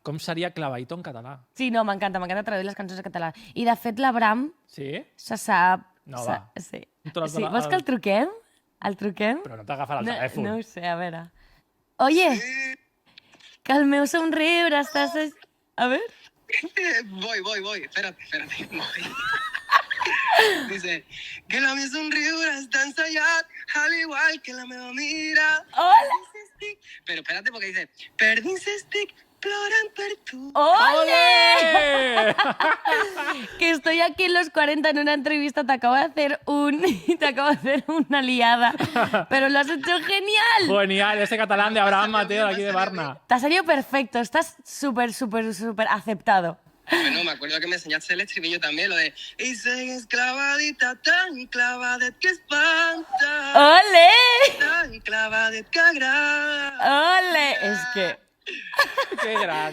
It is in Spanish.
com seria claveïto en català. Sí, no, m'encanta traduir les cançons en català. I, de fet, l'Abram Sí? se sap... No, va. Sí. Tros de Sí. la- Vols que el truquem? El truquem? Però no t'agafarà el No, telèfon. no ho sé, a veure. Oye, que el meu somriure estàs... A ver. Voy. Espérate. Voy. Dice, que la mi sonrisa está ensayada, al igual que la meva mira. Hola. Pero espérate, porque dice, perdís estic plorant per tu. ¡Ole! Que estoy aquí en los 40 en una entrevista, te acabo de hacer una liada, pero lo has hecho genial. Genial, ese catalán de Abraham Mateo de aquí de Barna. Te ha salido perfecto, estás súper aceptado. Bueno, me acuerdo que me enseñaste el estribillo también, lo de y sigues clavadita, tan clavada que espanta, ¡Ole! tan clavada que agrada. ¡Ole! Es que... Que gran.